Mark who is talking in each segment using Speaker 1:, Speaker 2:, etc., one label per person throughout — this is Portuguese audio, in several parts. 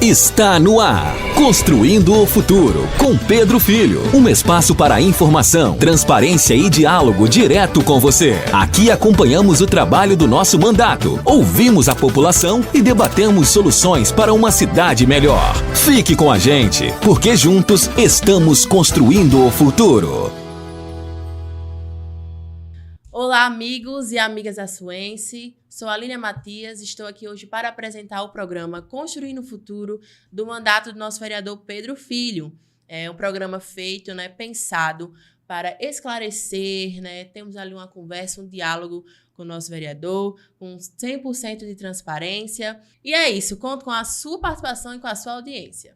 Speaker 1: Está no ar, Construindo o Futuro, com Pedro Filho. Um espaço para informação, transparência e diálogo direto com você. Aqui acompanhamos o trabalho do nosso mandato, ouvimos a população e debatemos soluções para uma cidade melhor. Fique com a gente, porque juntos estamos construindo o futuro.
Speaker 2: Olá, amigos e amigas açuense. Sou a Línia Matias, estou aqui hoje para apresentar o programa Construindo o Futuro do mandato do nosso vereador Pedro Filho. É um programa feito, pensado para esclarecer, temos ali uma conversa, um diálogo com o nosso vereador, com 100% de transparência. E é isso, conto com a sua participação e com a sua audiência.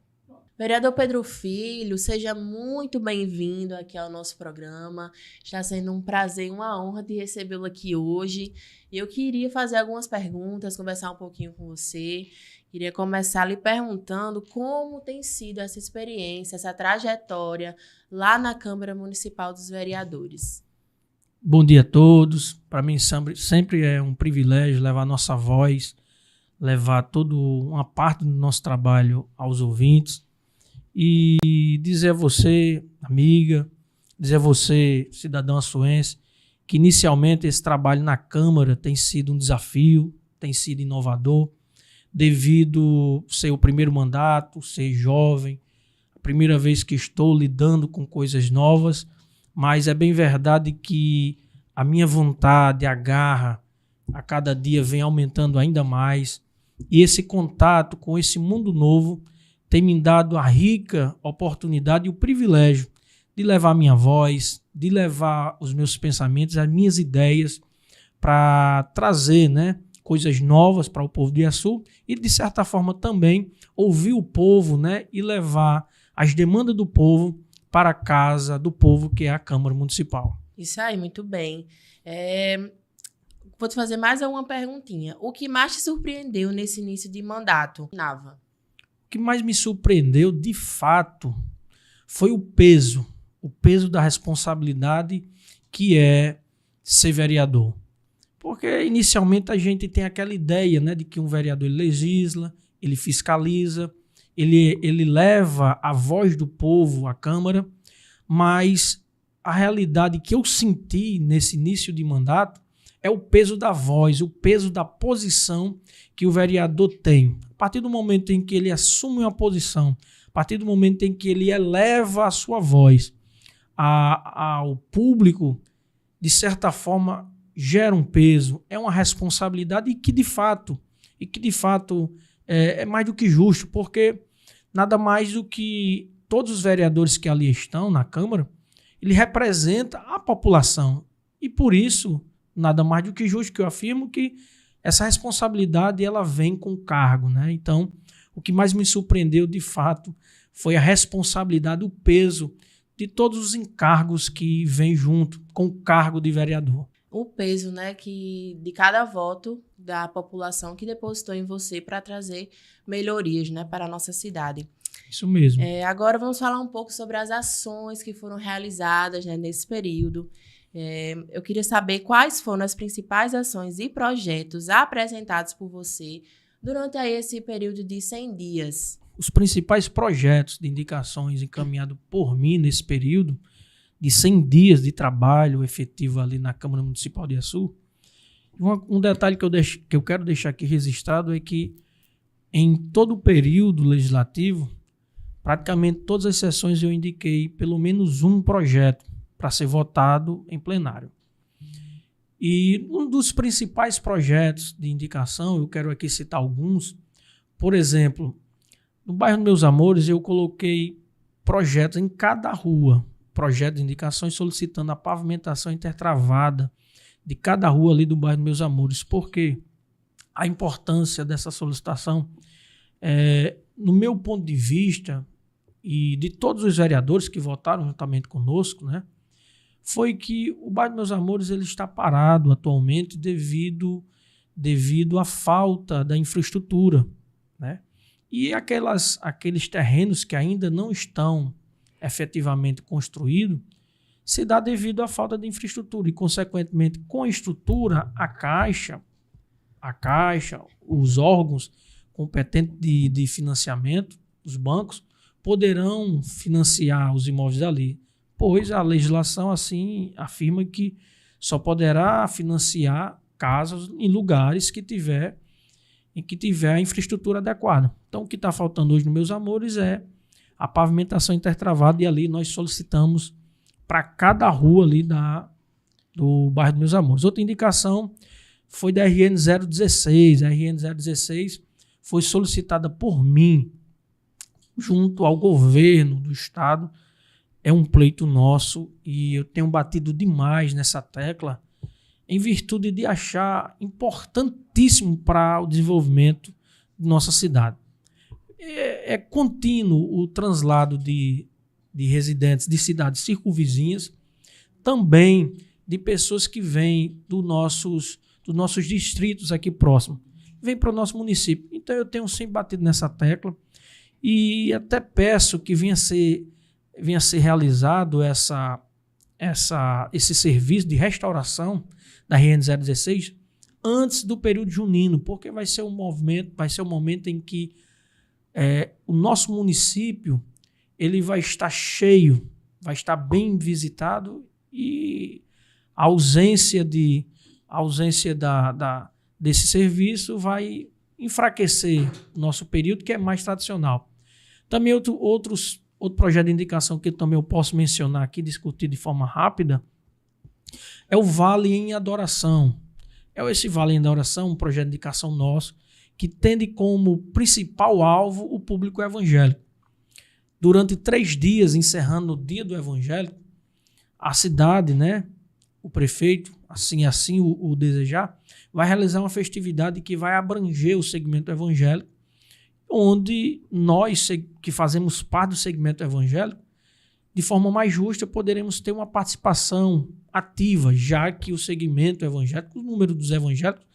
Speaker 2: Vereador Pedro Filho, seja muito bem-vindo aqui ao nosso programa. Está sendo um prazer e uma honra de recebê-lo aqui hoje. E eu queria fazer algumas perguntas, conversar um pouquinho com você. Queria começar lhe perguntando como tem sido essa experiência, essa trajetória lá na Câmara Municipal dos Vereadores.
Speaker 3: Bom dia a todos. Para mim sempre é um privilégio levar nossa voz, levar toda uma parte do nosso trabalho aos ouvintes. E dizer a você, amiga, dizer a você, cidadão açuense, que inicialmente esse trabalho na Câmara tem sido um desafio, tem sido inovador, devido ser o primeiro mandato, ser jovem, a primeira vez que estou lidando com coisas novas, mas é bem verdade que a minha vontade, a garra, a cada dia vem aumentando ainda mais, e esse contato com esse mundo novo tem me dado a rica oportunidade e o privilégio de levar minha voz, de levar os meus pensamentos, as minhas ideias para trazer coisas novas para o povo de Açu e, de certa forma, também ouvir o povo e levar as demandas do povo para a casa do povo, que é a Câmara Municipal.
Speaker 2: Isso aí, muito bem. Vou te fazer mais uma perguntinha. O que mais te surpreendeu nesse início de mandato, Nava?
Speaker 3: O que mais me surpreendeu, de fato, foi o peso da responsabilidade que é ser vereador. Porque, inicialmente, a gente tem aquela ideia de que um vereador ele legisla, ele fiscaliza, ele leva a voz do povo à Câmara, mas a realidade que eu senti nesse início de mandato é o peso da voz, o peso da posição que o vereador tem. A partir do momento em que ele assume uma posição, a partir do momento em que ele eleva a sua voz ao público, de certa forma, gera um peso, é uma responsabilidade e que de fato é mais do que justo, porque nada mais do que todos os vereadores que ali estão na Câmara, ele representa a população e por isso, nada mais do que justo que eu afirmo que essa responsabilidade ela vem com cargo, Então, o que mais me surpreendeu de fato foi a responsabilidade, o peso de todos os encargos que vem junto com o cargo de vereador.
Speaker 2: O peso, que de cada voto da população que depositou em você para trazer melhorias, para a nossa cidade.
Speaker 3: Isso mesmo.
Speaker 2: Agora vamos falar um pouco sobre as ações que foram realizadas nesse período. Eu queria saber quais foram as principais ações e projetos apresentados por você durante esse período de 100 dias.
Speaker 3: Os principais projetos de indicações encaminhados por mim nesse período de 100 dias de trabalho efetivo ali na Câmara Municipal de Açu. Um detalhe que eu quero deixar aqui registrado é que em todo o período legislativo, praticamente todas as sessões eu indiquei pelo menos um projeto para ser votado em plenário. E um dos principais projetos de indicação, eu quero aqui citar alguns, por exemplo, no bairro dos Meus Amores eu coloquei projetos em cada rua, projetos de indicações solicitando a pavimentação intertravada de cada rua ali do bairro dos Meus Amores. Por quê? A importância dessa solicitação, no meu ponto de vista, e de todos os vereadores que votaram juntamente conosco, foi que o bairro dos Meus Amores ele está parado atualmente devido à falta da infraestrutura, E aqueles terrenos que ainda não estão efetivamente construídos se dá devido à falta de infraestrutura e, consequentemente, com a estrutura, a caixa, os órgãos competente de financiamento, os bancos, poderão financiar os imóveis ali, pois a legislação assim afirma que só poderá financiar casas em lugares em que tiver a infraestrutura adequada. Então, o que está faltando hoje nos Meus Amores é a pavimentação intertravada, e ali nós solicitamos para cada rua ali do bairro dos Meus Amores. Outra indicação foi da RN 016. A RN 016 foi solicitada por mim junto ao governo do estado. É um pleito nosso e eu tenho batido demais nessa tecla em virtude de achar importantíssimo para o desenvolvimento de nossa cidade. É contínuo o translado de residentes de cidades circunvizinhas, também de pessoas que vêm dos nossos distritos aqui próximos, vêm para o nosso município. Então eu tenho sempre batido nessa tecla e até peço que venha a ser realizado esse serviço de restauração da RN 016 antes do período junino, porque vai ser um momento em que o nosso município ele vai estar cheio, vai estar bem visitado, e a ausência desse serviço vai enfraquecer o nosso período, que é mais tradicional. Também outro projeto de indicação que também eu posso mencionar aqui, discutir de forma rápida, é o Vale em Adoração. Esse Vale em Adoração, um projeto de indicação nosso, que tende como principal alvo o público evangélico. Durante 3 dias, encerrando o dia do evangélico, a cidade, o prefeito, assim o desejar, vai realizar uma festividade que vai abranger o segmento evangélico, onde nós, que fazemos parte do segmento evangélico, de forma mais justa, poderemos ter uma participação ativa, já que o segmento evangélico, o número dos evangélicos,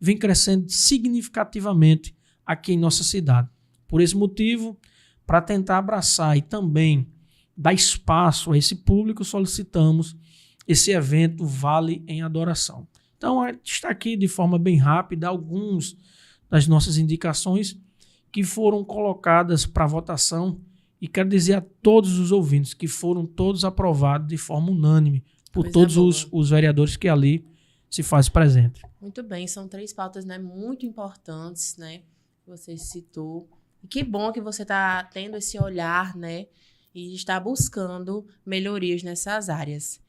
Speaker 3: vem crescendo significativamente aqui em nossa cidade. Por esse motivo, para tentar abraçar e também dar espaço a esse público, solicitamos esse evento Vale em Adoração. Então, está aqui de forma bem rápida alguns das nossas indicações que foram colocadas para votação, e quero dizer a todos os ouvintes que foram todos aprovados de forma unânime por todos os vereadores que ali se faz presente.
Speaker 2: Muito bem, são 3 pautas, muito importantes, que você citou. E que bom que você está tendo esse olhar, e está buscando melhorias nessas áreas.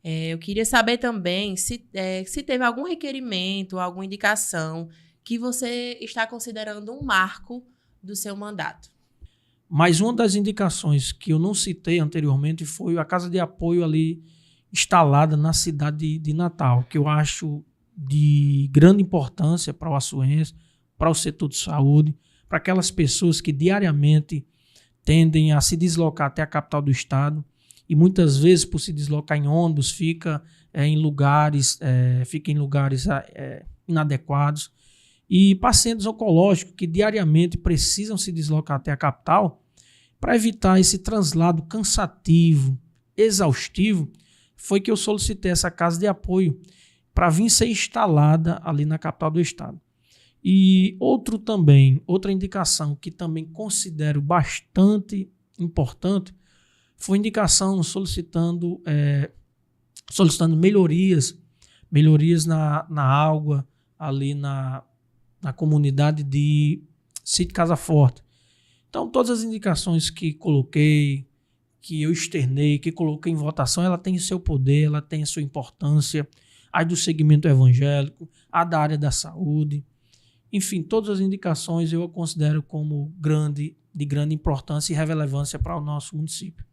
Speaker 2: Eu queria saber também se teve algum requerimento, alguma indicação que você está considerando um marco do seu mandato.
Speaker 3: Mas uma das indicações que eu não citei anteriormente foi a casa de apoio ali instalada na cidade de Natal, que eu acho de grande importância para o açuense, para o setor de saúde, para aquelas pessoas que diariamente tendem a se deslocar até a capital do estado e muitas vezes, por se deslocar em ônibus, fica em lugares inadequados. E pacientes oncológicos que diariamente precisam se deslocar até a capital, para evitar esse translado cansativo, exaustivo, foi que eu solicitei essa casa de apoio para vir ser instalada ali na capital do estado. E outra indicação que também considero bastante importante foi indicação solicitando melhorias na água ali na comunidade de Sítio Casa Forte. Então, todas as indicações que coloquei, que eu externei, que coloquei em votação, ela tem o seu poder, ela tem a sua importância, a do segmento evangélico, a da área da saúde. Enfim, todas as indicações eu considero como de grande importância e relevância para o nosso município.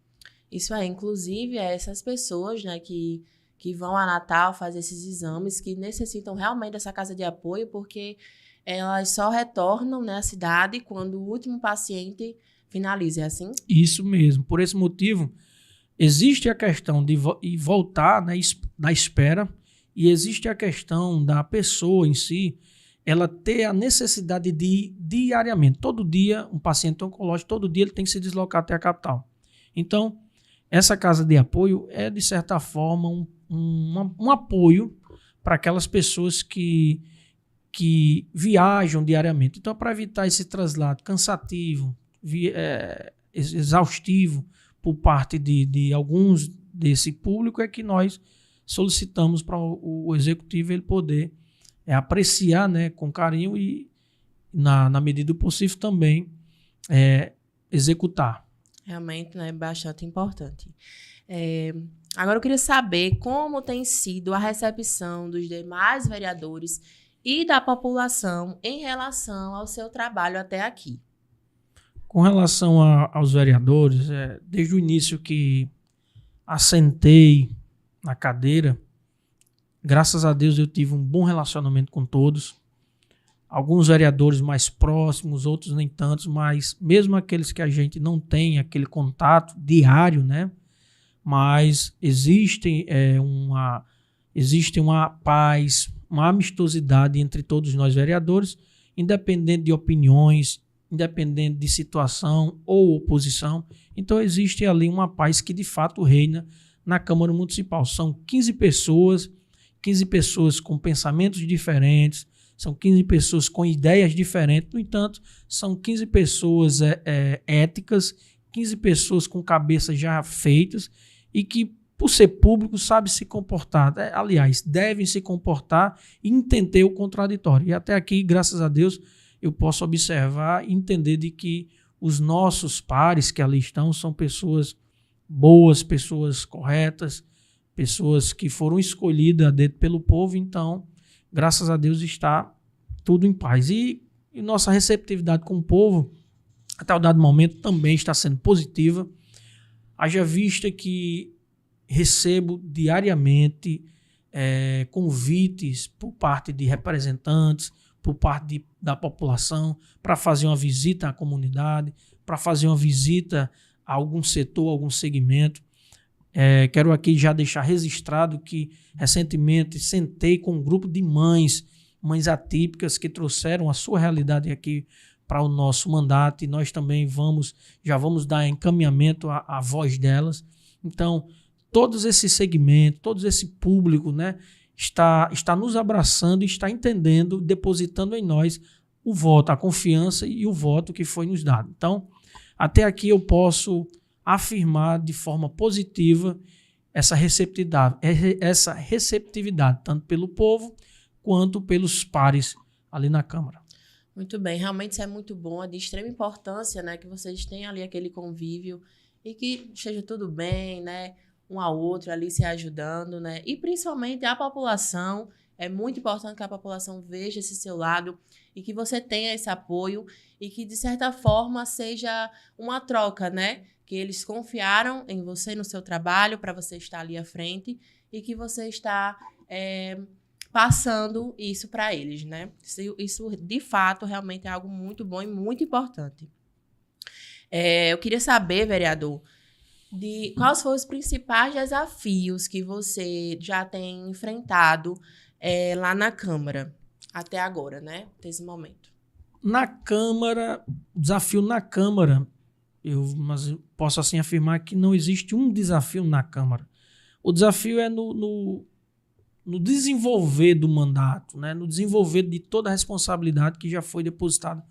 Speaker 2: Isso inclusive, essas pessoas que vão a Natal fazer esses exames, que necessitam realmente dessa casa de apoio, porque elas só retornam à cidade quando o último paciente finaliza, é assim?
Speaker 3: Isso mesmo. Por esse motivo, existe a questão de voltar da espera, e existe a questão da pessoa em si, ela ter a necessidade de ir diariamente. Todo dia, um paciente oncológico, todo dia ele tem que se deslocar até a capital. Então, essa casa de apoio é, de certa forma, um apoio para aquelas pessoas que que viajam diariamente. Então, para evitar esse traslado cansativo, exaustivo por parte de alguns desse público, é que nós solicitamos para o executivo ele poder apreciar, né, com carinho e, na medida do possível, também executar.
Speaker 2: Realmente, né, é bastante importante. Agora eu queria saber como tem sido a recepção dos demais vereadores e da população em relação ao seu trabalho até aqui.
Speaker 3: Com relação aos vereadores, desde o início que assentei na cadeira, graças a Deus eu tive um bom relacionamento com todos. Alguns vereadores mais próximos, outros nem tantos, mas mesmo aqueles que a gente não tem aquele contato diário, né? Mas existe uma paz, uma amistosidade entre todos nós vereadores, independente de opiniões, independente de situação ou oposição. Então existe ali uma paz que de fato reina na Câmara Municipal. São 15 pessoas com pensamentos diferentes, são 15 pessoas com ideias diferentes, no entanto, são 15 pessoas éticas, 15 pessoas com cabeças já feitas e que, por ser público, sabem se comportar. Aliás, devem se comportar e entender o contraditório. E até aqui, graças a Deus, eu posso observar e entender de que os nossos pares que ali estão são pessoas boas, pessoas corretas, pessoas que foram escolhidas pelo povo. Então, graças a Deus, está tudo em paz. E nossa receptividade com o povo, até o dado momento, também está sendo positiva. Haja vista que recebo diariamente convites por parte de representantes, por parte da população, para fazer uma visita à comunidade, para fazer uma visita a algum setor, algum segmento. Quero aqui já deixar registrado que recentemente sentei com um grupo de mães atípicas que trouxeram a sua realidade aqui para o nosso mandato, e nós também já vamos dar encaminhamento à voz delas. Então, todos esses segmentos, todo esse público, né, está nos abraçando e está entendendo, depositando em nós o voto, a confiança e o voto que foi nos dado. Então, até aqui eu posso afirmar de forma positiva essa receptividade, tanto pelo povo quanto pelos pares ali na Câmara.
Speaker 2: Muito bem, realmente isso é muito bom, é de extrema importância, né, que vocês tenham ali aquele convívio e que esteja tudo bem, né, um ao outro ali se ajudando, né, e principalmente a população, é muito importante que a população veja esse seu lado e que você tenha esse apoio e que, de certa forma, seja uma troca, né, que eles confiaram em você, no seu trabalho, para você estar ali à frente e que você está passando isso para eles, né? Isso, de fato, realmente é algo muito bom e muito importante. Eu queria saber, vereador, de quais foram os principais desafios que você já tem enfrentado lá na Câmara, até agora, né? Até esse momento.
Speaker 3: Na Câmara, desafio na Câmara, mas eu posso assim afirmar que não existe um desafio na Câmara. O desafio é no desenvolver do mandato, né? No desenvolver de toda a responsabilidade que já foi depositada.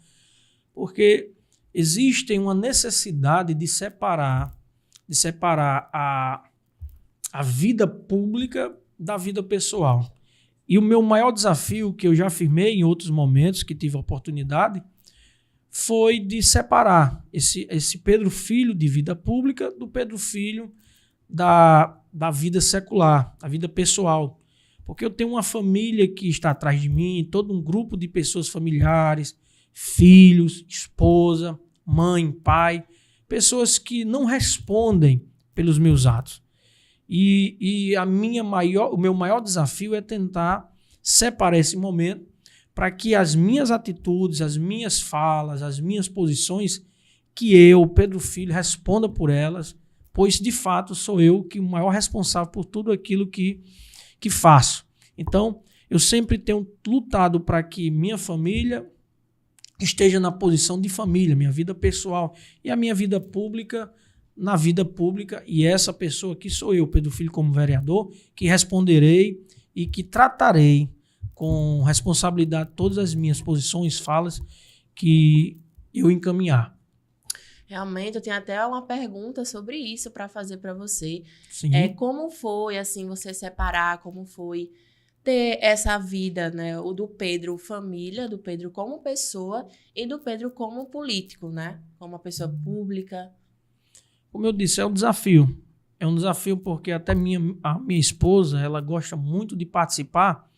Speaker 3: Porque existe uma necessidade de separar a vida pública da vida pessoal. E o meu maior desafio, que eu já afirmei em outros momentos que tive a oportunidade, foi de separar esse Pedro Filho de vida pública do Pedro Filho da vida secular, da vida pessoal. Porque eu tenho uma família que está atrás de mim, todo um grupo de pessoas familiares, filhos, esposa, mãe, pai, pessoas que não respondem pelos meus atos. E o meu maior desafio é tentar separar esse momento para que as minhas atitudes, as minhas falas, as minhas posições, que eu, Pedro Filho, responda por elas, pois de fato sou eu que o maior responsável por tudo aquilo que faço. Então, eu sempre tenho lutado para que minha família esteja na posição de família, minha vida pessoal e a minha vida pública na vida pública, e essa pessoa que sou eu, Pedro Filho, como vereador, que responderei e que tratarei com responsabilidade todas as minhas posições, falas que eu encaminhar.
Speaker 2: Realmente, eu tenho até uma pergunta sobre isso para fazer para você.
Speaker 3: Sim.
Speaker 2: Como foi, assim, você separar, como foi ter essa vida, né? O do Pedro família, do Pedro como pessoa e do Pedro como político, né? Como uma pessoa pública.
Speaker 3: Como eu disse, é um desafio. É um desafio porque até a minha esposa, ela gosta muito de participar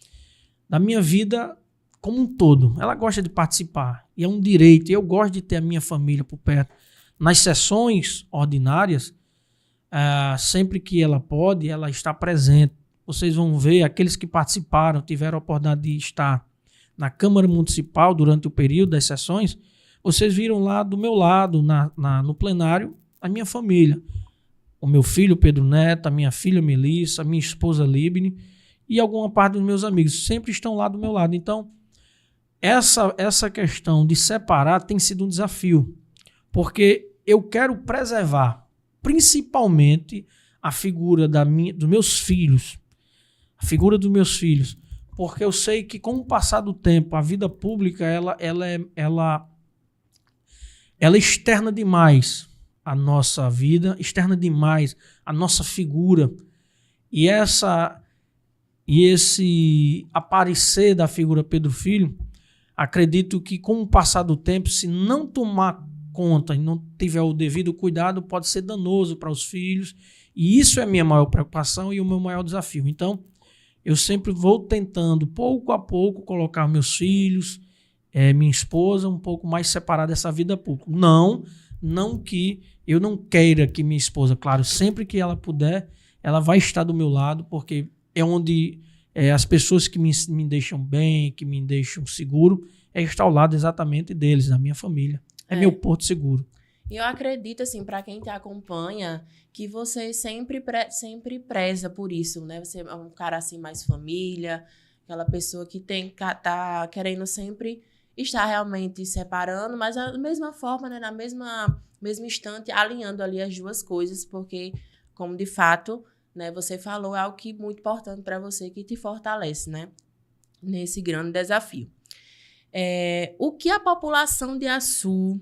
Speaker 3: da minha vida como um todo. Ela gosta de participar. E é um direito. E eu gosto de ter a minha família por perto. Nas sessões ordinárias, sempre que ela pode, ela está presente. Vocês vão ver, aqueles que participaram, tiveram a oportunidade de estar na Câmara Municipal durante o período das sessões, vocês viram lá do meu lado, no plenário, a minha família. O meu filho Pedro Neto, a minha filha Melissa, a minha esposa Libne e alguma parte dos meus amigos sempre estão lá do meu lado. Então, essa questão de separar tem sido um desafio, porque eu quero preservar principalmente a figura dos meus filhos, a figura dos meus filhos, porque eu sei que com o passar do tempo, a vida pública ela externa demais a nossa vida, externa demais a nossa figura, e esse aparecer da figura Pedro Filho, acredito que com o passar do tempo, se não tomar conta e não tiver o devido cuidado, pode ser danoso para os filhos, e isso é a minha maior preocupação e o meu maior desafio. Então, eu sempre vou tentando, pouco a pouco, colocar meus filhos, minha esposa, um pouco mais separada dessa vida pública. Não que eu não queira que minha esposa, claro, sempre que ela puder, ela vai estar do meu lado, porque é onde as pessoas que me deixam bem, que me deixam seguro, estar ao lado exatamente deles, da minha família. É meu porto seguro.
Speaker 2: E eu acredito, assim, para quem te acompanha, que você sempre preza por isso, né? Você é um cara, assim, mais família, aquela pessoa que tá querendo sempre estar realmente separando, mas da mesma forma, né? Na mesmo instante, alinhando ali as duas coisas, porque, como de fato, né, você falou, é algo que é muito importante para você, que te fortalece, né? Nesse grande desafio. O que a população de Açu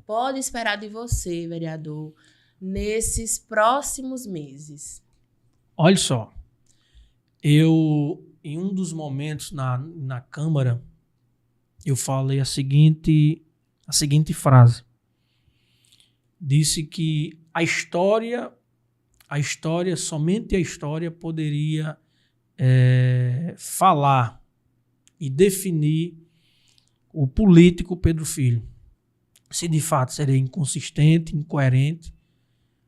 Speaker 2: pode esperar de você, vereador, nesses próximos meses?
Speaker 3: Olha só, eu, em um dos momentos na Câmara, eu falei a seguinte frase. Disse que somente a história poderia falar e definir o político Pedro Filho. Se de fato seria inconsistente, incoerente,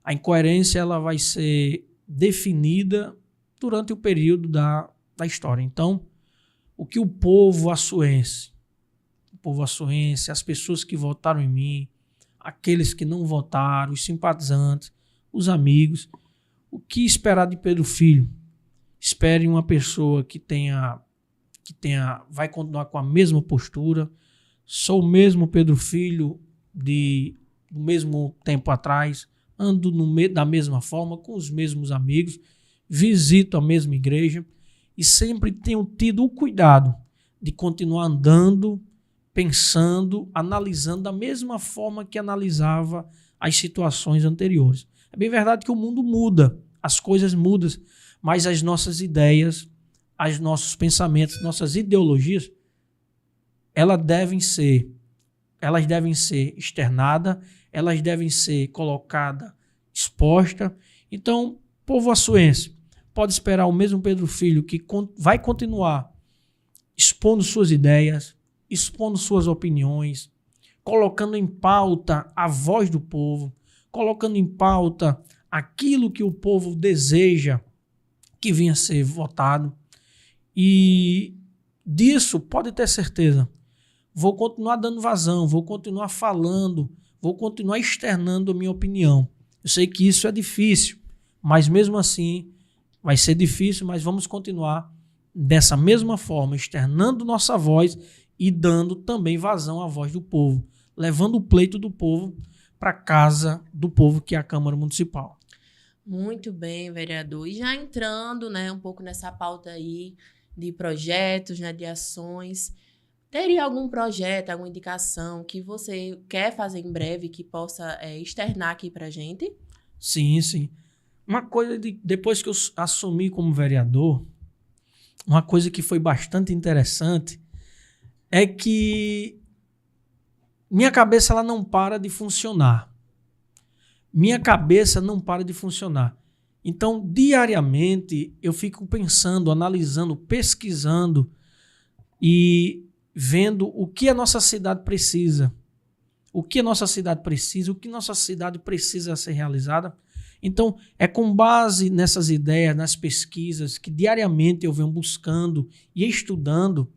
Speaker 3: a incoerência ela vai ser definida durante o período da história. Então, o que o povo açuense, as pessoas que votaram em mim, aqueles que não votaram, os simpatizantes, os amigos, o que esperar de Pedro Filho? Espere uma pessoa que vai continuar com a mesma postura. Sou o mesmo Pedro Filho do mesmo tempo atrás, ando da mesma forma, com os mesmos amigos, visito a mesma igreja e sempre tenho tido o cuidado de continuar andando, pensando, analisando da mesma forma que analisava as situações anteriores. É bem verdade que o mundo muda, as coisas mudam, mas as nossas ideias, os nossos pensamentos, nossas ideologias, elas devem ser externadas, elas devem ser colocadas, expostas. Então, povo açuense pode esperar o mesmo Pedro Filho que vai continuar expondo suas ideias, expondo suas opiniões, colocando em pauta a voz do povo, colocando em pauta aquilo que o povo deseja que venha a ser votado. E disso, pode ter certeza, vou continuar dando vazão, vou continuar falando, vou continuar externando a minha opinião. Eu sei que isso é difícil, mas mesmo assim vai ser difícil, mas vamos continuar dessa mesma forma, externando nossa voz e dando também vazão à voz do povo, levando o pleito do povo para a casa do povo, que é a Câmara Municipal.
Speaker 2: Muito bem, vereador. E já entrando, né, um pouco nessa pauta aí de projetos, né, de ações. Teria algum projeto, alguma indicação que você quer fazer em breve que possa externar aqui para a gente?
Speaker 3: Sim, sim. Uma coisa, depois que eu assumi como vereador, uma coisa que foi bastante interessante é que minha cabeça ela não para de funcionar. Minha cabeça não para de funcionar. Então, diariamente, eu fico pensando, analisando, pesquisando e vendo o que a nossa cidade precisa. O que a nossa cidade precisa, o que nossa cidade precisa ser realizada. Então, é com base nessas ideias, nas pesquisas que diariamente eu venho buscando e estudando,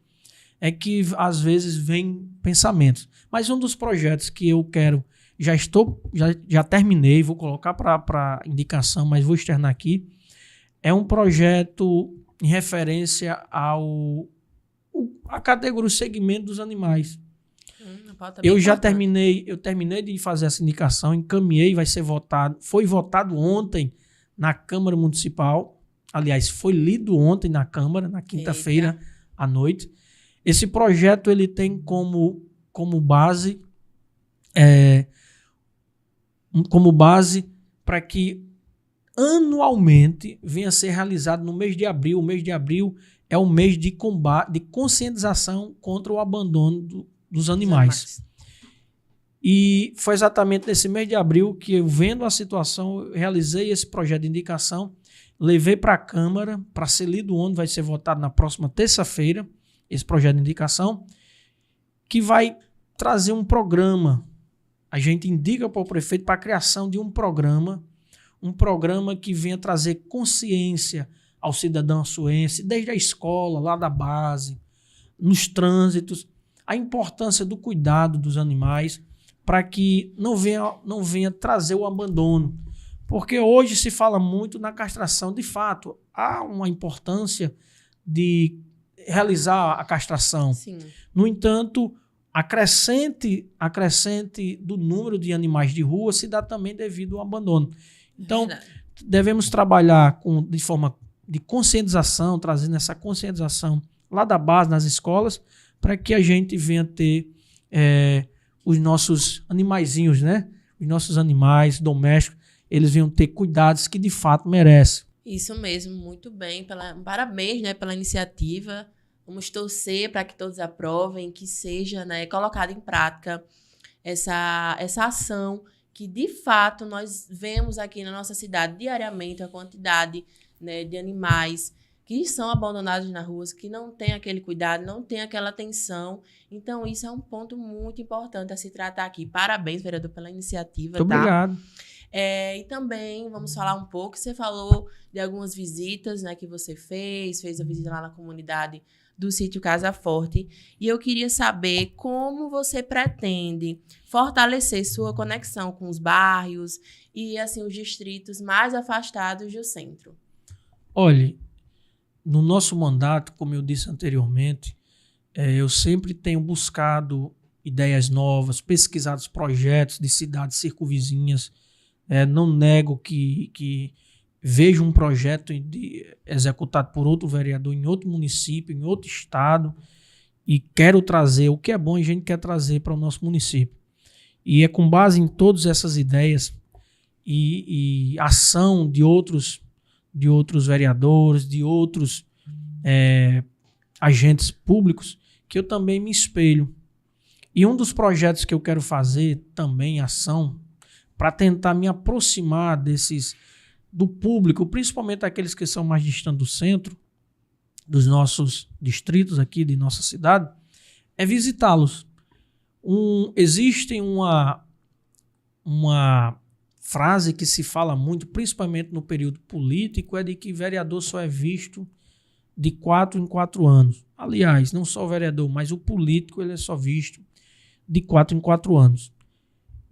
Speaker 3: é que às vezes vem pensamentos. Mas um dos projetos que eu quero, já terminei, vou colocar para indicação, mas vou externar aqui, é um projeto em referência à categoria, o segmento dos animais. Eu terminei de fazer essa indicação, encaminhei, vai ser votado. Foi votado ontem na Câmara Municipal. Aliás, foi lido ontem na Câmara, na quinta-feira à noite. Esse projeto ele tem como base para que anualmente venha a ser realizado no mês de abril. O mês de abril é o mês de combate, de conscientização contra o abandono dos animais. E foi exatamente nesse mês de abril que, eu, vendo a situação, eu realizei esse projeto de indicação, levei para a Câmara para ser lido ontem, vai ser votado na próxima terça-feira, esse projeto de indicação, que vai trazer um programa. A gente indica para o prefeito para a criação de um programa que venha trazer consciência ao cidadão açuense, desde a escola, lá da base, nos trânsitos, a importância do cuidado dos animais para que não venha trazer o abandono. Porque hoje se fala muito na castração. De fato, há uma importância de realizar a castração.
Speaker 2: Sim.
Speaker 3: No entanto, a crescente do número de animais de rua se dá também devido ao abandono. Então, devemos trabalhar de forma de conscientização, trazendo essa conscientização lá da base, nas escolas, para que a gente venha ter os nossos animaizinhos, né? Os nossos animais domésticos, eles venham ter cuidados que de fato merecem.
Speaker 2: Isso mesmo, muito bem. Parabéns, né, pela iniciativa. Vamos torcer para que todos aprovem, que seja, né, colocada em prática essa ação que, de fato, nós vemos aqui na nossa cidade diariamente a quantidade, né, de animais que são abandonados nas ruas, que não tem aquele cuidado, não tem aquela atenção. Então, isso é um ponto muito importante a se tratar aqui. Parabéns, vereador, pela iniciativa.
Speaker 3: Muito obrigado.
Speaker 2: E também vamos falar um pouco, você falou de algumas visitas, né, que você fez a visita lá na comunidade do sítio Casa Forte, e eu queria saber como você pretende fortalecer sua conexão com os bairros e, assim, os distritos mais afastados do centro.
Speaker 3: Olhe, no nosso mandato, como eu disse anteriormente, eu sempre tenho buscado ideias novas, pesquisado os projetos de cidades circunvizinhas. Não nego que vejo um projeto executado por outro vereador em outro município, em outro estado, e quero trazer o que é bom, a gente quer trazer para o nosso município. E é com base em todas essas ideias e ação de outros vereadores, de outros agentes públicos, que eu também me espelho. E um dos projetos que eu quero fazer também, ação, para tentar me aproximar do público, principalmente aqueles que são mais distantes do centro, dos nossos distritos aqui, de nossa cidade, é visitá-los. Existe uma frase que se fala muito, principalmente no período político, é de que vereador só é visto de 4 em 4 anos. Aliás, não só o vereador, mas o político ele é só visto de 4 em 4 anos.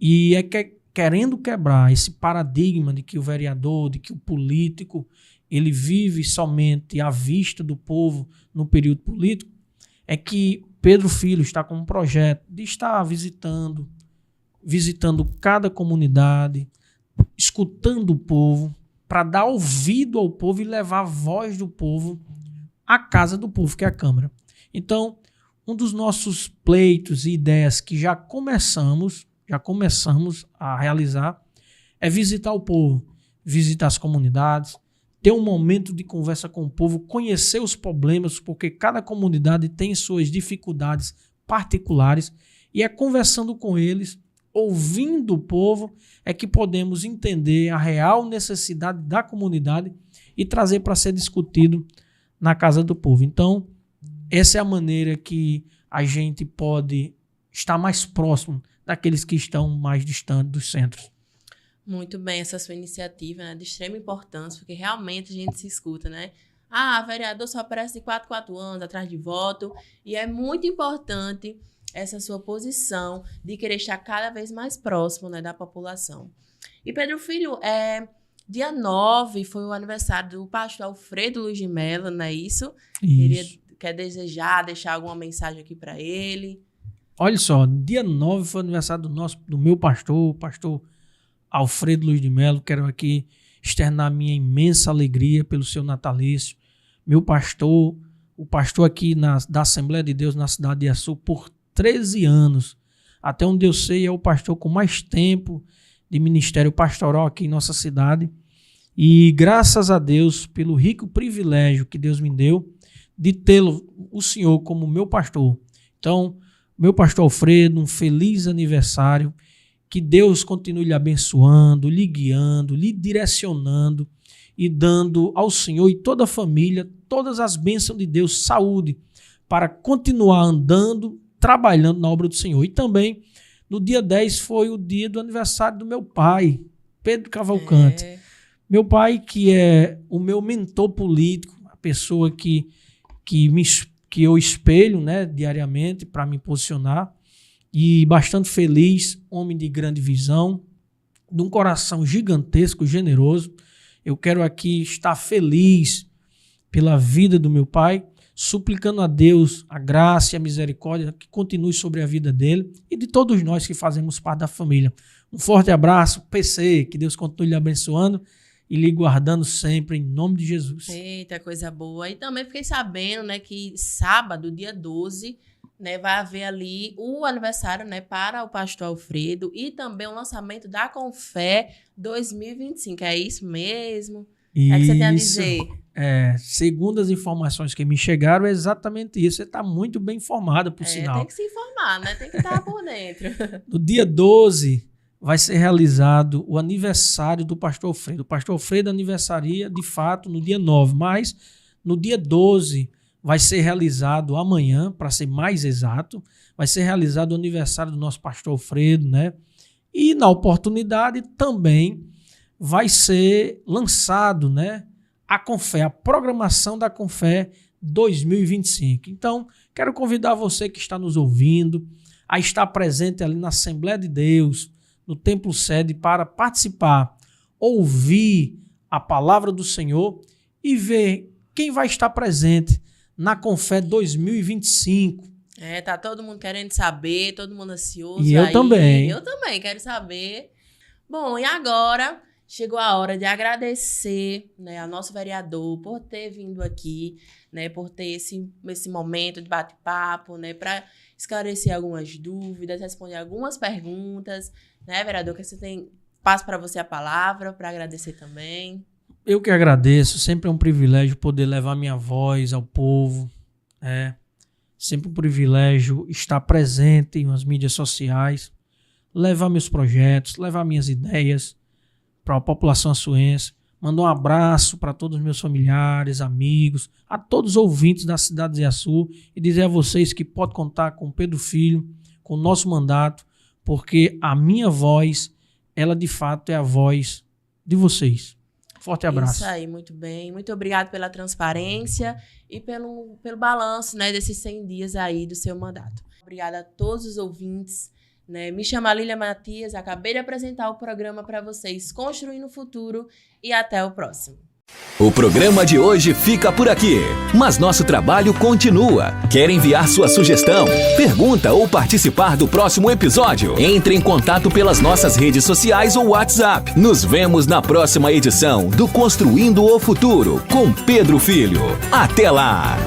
Speaker 3: E querendo quebrar esse paradigma de que o vereador, de que o político, ele vive somente à vista do povo no período político, é que Pedro Filho está com um projeto de estar visitando cada comunidade, escutando o povo, para dar ouvido ao povo e levar a voz do povo a Casa do Povo, que é a Câmara. Então, um dos nossos pleitos e ideias que já começamos a realizar é visitar o povo, visitar as comunidades, ter um momento de conversa com o povo, conhecer os problemas, porque cada comunidade tem suas dificuldades particulares e é conversando com eles, ouvindo o povo, é que podemos entender a real necessidade da comunidade e trazer para ser discutido na Casa do Povo. Então, essa é a maneira que a gente pode estar mais próximo daqueles que estão mais distantes dos centros.
Speaker 2: Muito bem, essa sua iniciativa, né, de extrema importância, porque realmente a gente se escuta, né? Vereador só aparece de 4 anos atrás de voto, e é muito importante essa sua posição de querer estar cada vez mais próximo, né, da população. E Pedro Filho, dia 9 foi o aniversário do pastor Alfredo Luiz de Mello, não é isso? Quer deixar alguma mensagem aqui para ele?
Speaker 3: Olha só, dia 9 foi o aniversário do meu pastor, o pastor Alfredo Luiz de Mello. Quero aqui externar minha imensa alegria pelo seu natalício. Meu pastor, o pastor aqui da Assembleia de Deus na cidade de Açu por 13 anos. Até onde eu sei, é o pastor com mais tempo de ministério pastoral aqui em nossa cidade. E graças a Deus, pelo rico privilégio que Deus me deu de tê-lo, o senhor, como meu pastor. Então, meu pastor Alfredo, um feliz aniversário. Que Deus continue lhe abençoando, lhe guiando, lhe direcionando e dando ao Senhor e toda a família todas as bênçãos de Deus, saúde, para continuar andando, trabalhando na obra do Senhor. E também, no dia 10 foi o dia do aniversário do meu pai, Pedro Cavalcante. Meu pai, que é o meu mentor político, a pessoa que eu espelho, né, diariamente para me posicionar. E bastante feliz, homem de grande visão, de um coração gigantesco, generoso. Eu quero aqui estar feliz pela vida do meu pai, suplicando a Deus a graça e a misericórdia que continue sobre a vida dele e de todos nós que fazemos parte da família. Um forte abraço, PC, que Deus continue lhe abençoando e lhe guardando sempre, em nome de Jesus.
Speaker 2: Eita, coisa boa. E também fiquei sabendo, né, que sábado, dia 12... né, vai haver ali o aniversário, né, para o pastor Alfredo e também o lançamento da Confé 2025. É isso mesmo?
Speaker 3: Isso.
Speaker 2: É que você tem a dizer?
Speaker 3: Segundo as informações que me chegaram, é exatamente isso. Você está muito bem informada, por sinal.
Speaker 2: Tem que se informar, né? Tem que estar por dentro.
Speaker 3: No dia 12 vai ser realizado o aniversário do pastor Alfredo. O pastor Alfredo aniversaria, de fato, no dia 9, mas no dia 12... vai ser realizado amanhã, para ser mais exato, vai ser realizado o aniversário do nosso pastor Alfredo, né? E na oportunidade também vai ser lançado, né, a Confé, a programação da Confé 2025. Então, quero convidar você que está nos ouvindo a estar presente ali na Assembleia de Deus, no Templo Sede, para participar, ouvir a palavra do Senhor e ver quem vai estar presente na Confé 2025.
Speaker 2: Tá todo mundo querendo saber, todo mundo ansioso.
Speaker 3: E eu também.
Speaker 2: Eu também quero saber. Bom, e agora chegou a hora de agradecer, né, ao nosso vereador por ter vindo aqui, né, por ter esse momento de bate-papo, né, para esclarecer algumas dúvidas, responder algumas perguntas, né, vereador, que você tem, passo para você a palavra para agradecer também.
Speaker 3: Eu que agradeço, sempre é um privilégio poder levar minha voz ao povo, sempre um privilégio estar presente nas mídias sociais, levar meus projetos, levar minhas ideias para a população açuense, mandar um abraço para todos os meus familiares, amigos, a todos os ouvintes da cidade de Açu e dizer a vocês que pode contar com Pedro Filho, com o nosso mandato, porque a minha voz, ela de fato é a voz de vocês. Forte abraço.
Speaker 2: Isso aí, muito bem. Muito obrigado pela transparência e pelo balanço, né, desses 100 dias aí do seu mandato. Obrigada a todos os ouvintes. Né? Me chamo Alília Matias, acabei de apresentar o programa para vocês, Construindo o Futuro, e até o próximo.
Speaker 1: O programa de hoje fica por aqui, mas nosso trabalho continua. Quer enviar sua sugestão, pergunta ou participar do próximo episódio? Entre em contato pelas nossas redes sociais ou WhatsApp. Nos vemos na próxima edição do Construindo o Futuro com Pedro Filho. Até lá!